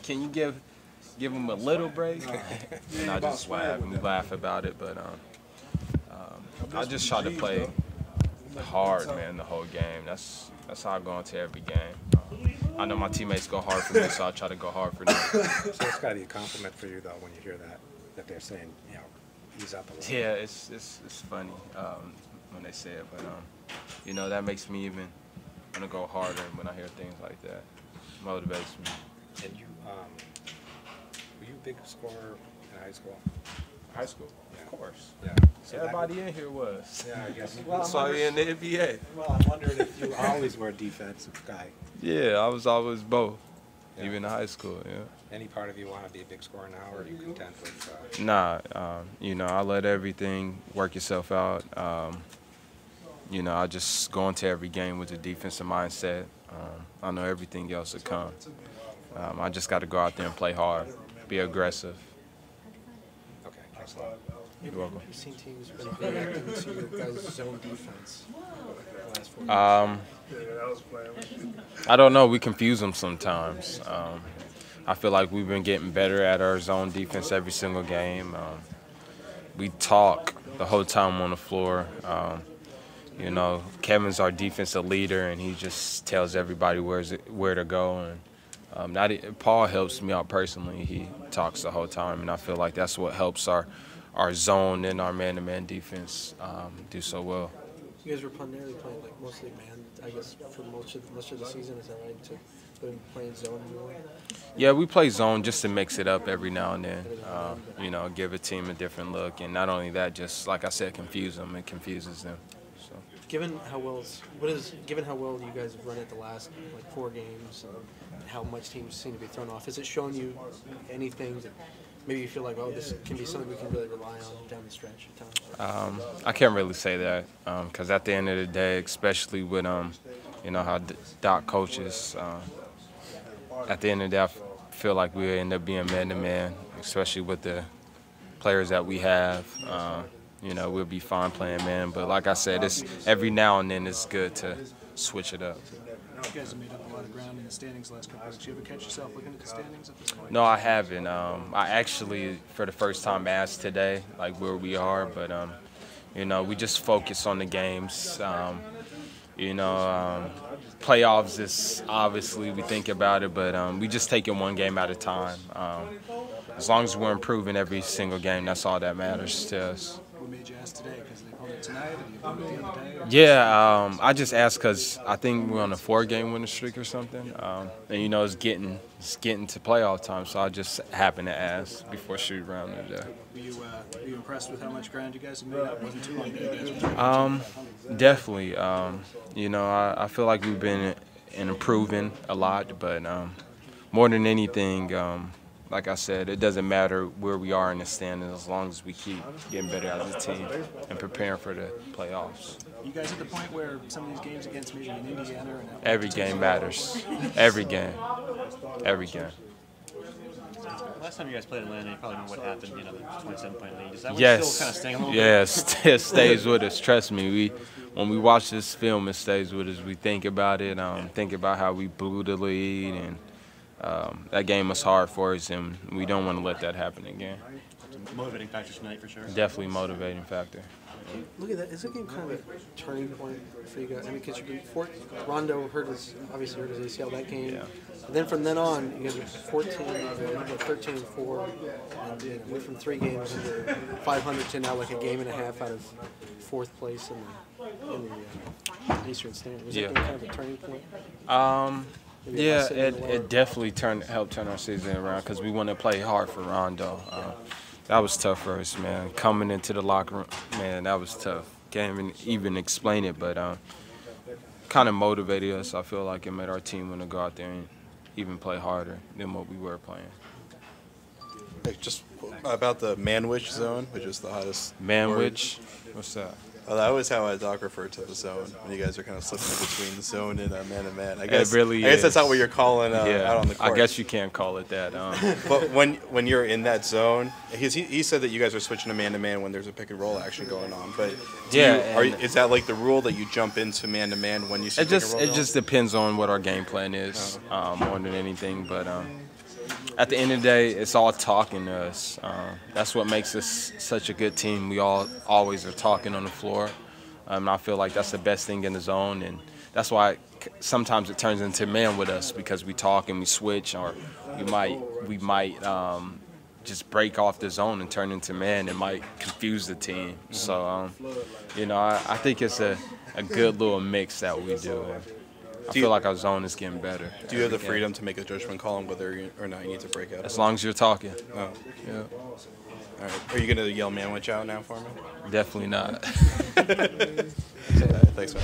Can you give him a little break?" And I just laugh and we laugh about it. But I just try to play hard, man, the whole game. That's how I go into every game. I know my teammates go hard for me, so I try to go hard for them. So it's got to be a compliment for you, though, when you hear that they're saying, you know, he's up a little. Yeah, it's funny when they say it, but you know, that makes me even want to go harder when I hear things like that. Motivates me. And you, were you a big scorer in high school? High school, yeah. of course. Yeah. So everybody in here was. Yeah, I guess. Well, saw you in the NBA. Well, I'm wondering if you always were a defensive guy. Yeah, I was always both, yeah. even in high school. Yeah. Any part of you want to be a big scorer now, or are you content with? Nah, you know, I let everything work itself out. You know, I just go into every game with a defensive mindset. I know everything else will come. I just got to go out there and play hard, be aggressive. Okay, thanks a lot. You're welcome. You've seen teams been reacting to your guys' zone defense the last 4 years. I don't know. We confuse them sometimes. I feel like we've been getting better at our zone defense every single game. We talk the whole time on the floor. You know, Kevin's our defensive leader, and he just tells everybody where to go. And Paul helps me out personally. He talks the whole time, and I feel like that's what helps our zone and our man-to-man defense do so well. You guys were primarily playing like mostly man, I guess, for most of the season. Is that right? Been playing zone more? Yeah, we play zone just to mix it up every now and then. You know, give a team a different look, and not only that, just like I said, confuse them. It confuses them. So. Given how well you guys have run it the last like 4 games, and how much teams seem to be thrown off, has it shown you anything that maybe you feel like, oh, this can be something we can really rely on down the stretch of time? I can't really say that because at the end of the day, especially with you know how Doc coaches, at the end of the day, I feel like we end up being man-to-man, especially with the players that we have. You know, we'll be fine playing man, but like I said, it's every now and then it's good to switch it up. You guys have made up a lot of ground in the standings the last couple of weeks. Do you ever catch yourself looking at the standings at this point? No, I haven't. I actually, for the first time, asked today, like, where we are, but, you know, we just focus on the games. You know, playoffs is obviously we think about it, but we just take it one game at a time. As long as we're improving every single game, that's all that matters to us. What made you ask today? Because they called it tonight, or you called it the other day? Yeah, I just asked because I think we're on a 4-game winning streak or something, and you know it's getting to playoff time, so I just happened to ask before shoot around today. Were you impressed with how much ground you guys have made up? Wasn't too long ago you guys were definitely. You know, I feel like we've been improving a lot, but more than anything. Like I said, it doesn't matter where we are in the standings as long as we keep getting better as a team and preparing for the playoffs. You guys at the point where some of these games against maybe in Indiana or every game matters. Every game. Every game. Last time you guys played Atlanta, you probably know what happened, you know, the 27-point lead. Is that yes. still kind of staying a little bit? Yes, it stays with us. Trust me. When we watch this film, it stays with us. We think about it, think about how we blew the lead, and that game was hard for us, and we don't want to let that happen again. Motivating factor tonight for sure. Definitely motivating factor. Look at that. Is it game kind of a turning point for you guys? I mean, because Rondo obviously hurt his ACL that game. Yeah. And then from then on, you guys are 13-4, and you went from 3 games into 500 to now like a game and a half out of 4th place in the Eastern Standard. Was that kind of a turning point? Yeah, it definitely helped turn our season around because we want to play hard for Rondo. That was tough for us, man. Coming into the locker room, man, that was tough. Can't even explain it, but kind of motivated us. I feel like it made our team want to go out there and even play harder than what we were playing. Hey, just about the manwich zone, which is the hottest. Manwich? What's that? Well, that was how Doc referred to the zone when you guys are kind of slipping between the zone and man-to-man. I guess really I guess is. that's not what you're calling Yeah, out on the court. I guess you can't call it that. But when you're in that zone, he said that you guys are switching to man-to-man when there's a pick and roll action going on. But is that like the rule that you jump into man-to-man when you see pick and roll? It just depends on what our game plan is more than anything. But at the end of the day, it's all talking to us. That's what makes us such a good team. We all always are talking on the floor. And I feel like that's the best thing in the zone, and that's why sometimes it turns into man with us, because we talk and we switch, or we might just break off the zone and turn into man. It might confuse the team. So you know, I think it's a good little mix that we do. I feel like our zone is getting better. Do you have the freedom to make a judgment call on whether or not you need to break out? As long as you're talking. Oh. Yeah. All right. Are you going to yell manwich out now for me? Definitely not. Thanks, man.